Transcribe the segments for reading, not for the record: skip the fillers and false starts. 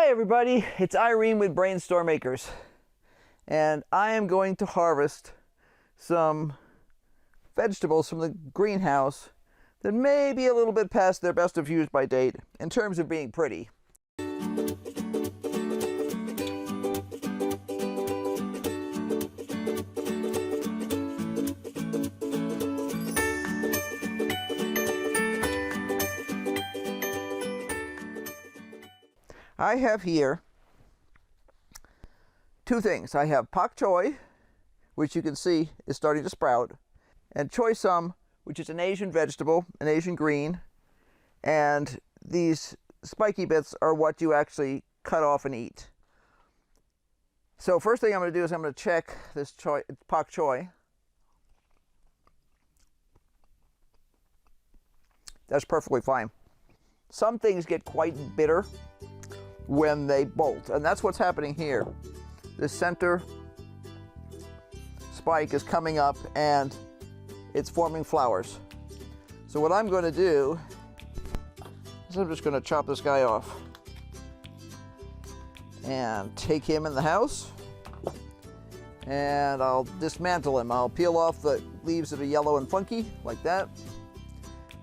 Hi everybody, it's Irene with BrainStorm Acres, and I am going to harvest some vegetables from the greenhouse that may be a little bit past their best of use by date in terms of being pretty. I have here two things. I have pak choi, which you can see is starting to sprout, and choy sum, which is an Asian vegetable, an Asian green, and these spiky bits are what you actually cut off and eat. So first thing I'm going to do is I'm going to check this pak choi. That's perfectly fine. Some things get quite bitter when they bolt, and that's what's happening here. The center spike is coming up and it's forming flowers. So what I'm going to do is I'm just going to chop this guy off and take him in the house, and I'll dismantle him. I'll peel off the leaves that are yellow and funky like that,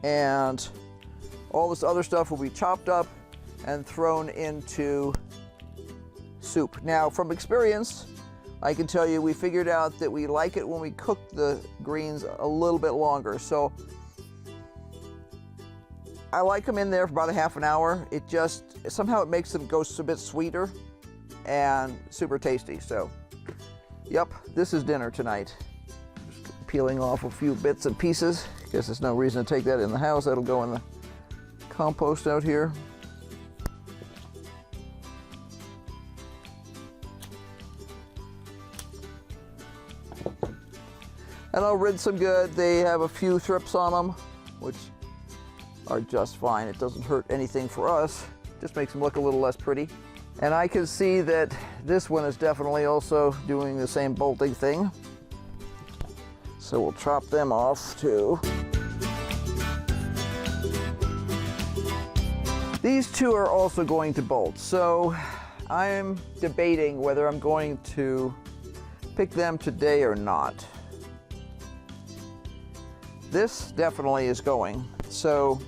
and all this other stuff will be chopped up and thrown into soup. Now, from experience, I can tell you we figured out that we like it when we cook the greens a little bit longer. So I like them in there for about a half an hour. It just, somehow it makes them go a bit sweeter and super tasty. So, yep, this is dinner tonight. Just peeling off a few bits and pieces. Guess there's no reason to take that in the house. That'll go in the compost out here. And I'll rinse them good. They have a few thrips on them, which are just fine. It doesn't hurt anything for us. Just makes them look a little less pretty. And I can see that this one is definitely also doing the same bolting thing. So we'll chop them off too. These two are also going to bolt. So I'm debating whether I'm going to pick them today or not. This definitely is going. So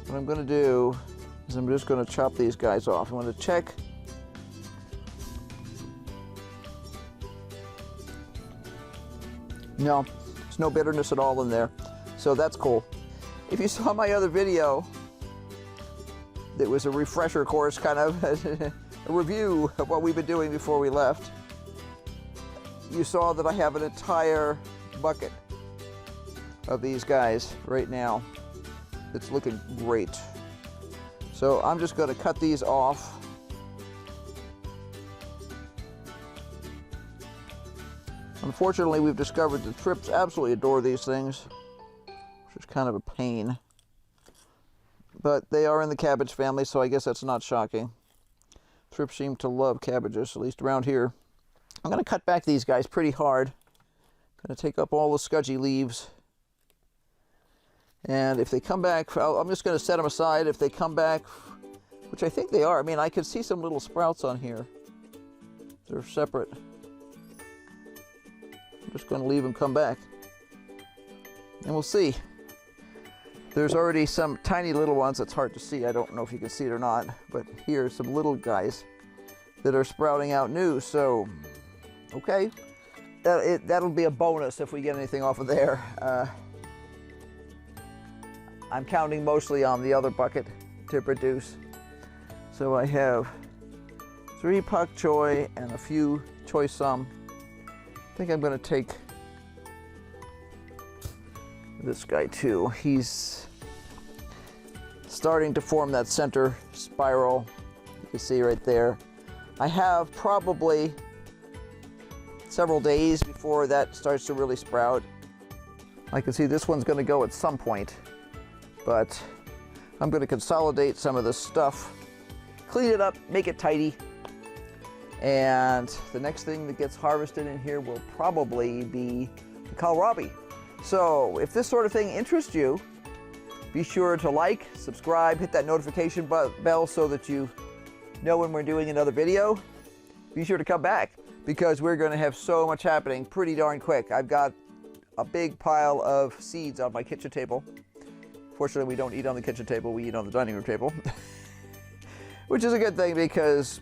what I'm going to do is I'm just going to chop these guys off. I'm going to check. No, there's no bitterness at all in there. So that's cool. If you saw my other video, that was a refresher course, kind of a review of what we've been doing before we left, you saw that I have an entire bucket of these guys right now. It's looking great. So I'm just going to cut these off. Unfortunately, we've discovered that thrips absolutely adore these things, which is kind of a pain. But they are in the cabbage family, so I guess that's not shocking. Thrips seem to love cabbages, at least around here. I'm going to cut back these guys pretty hard. I'm going to take up all the scudgy leaves. And if they come back, I'm just going to set them aside. If they come back, which I think they are, I mean, I can see some little sprouts on here. They're separate. I'm just going to leave them come back. And we'll see. There's already some tiny little ones. It's hard to see. I don't know if you can see it or not. But here's some little guys that are sprouting out new. So, okay. That'll be a bonus if we get anything off of there. I'm counting mostly on the other bucket to produce. So I have 3 pak choi and a few choy sum. I think I'm going to take this guy too. He's starting to form that center spiral. You can see right there. I have probably several days before that starts to really sprout. I can see this one's going to go at some point. But I'm going to consolidate some of this stuff, clean it up, make it tidy, and the next thing that gets harvested in here will probably be the kohlrabi. So if this sort of thing interests you, be sure to like, subscribe, hit that notification bell so that you know when we're doing another video, be sure to come back because we're going to have so much happening pretty darn quick. I've got a big pile of seeds on my kitchen table. Fortunately, we don't eat on the kitchen table, we eat on the dining room table. Which is a good thing because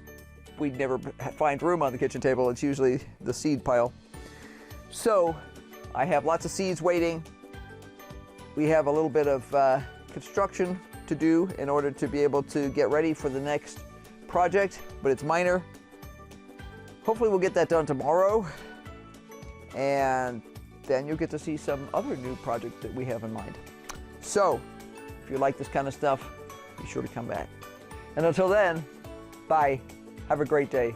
we never find room on the kitchen table. It's usually the seed pile. So I have lots of seeds waiting. We have a little bit of construction to do in order to be able to get ready for the next project, but it's minor. Hopefully we'll get that done tomorrow, and then you'll get to see some other new project that we have in mind. So if you like this kind of stuff, be sure to come back. And until then, bye. Have a great day.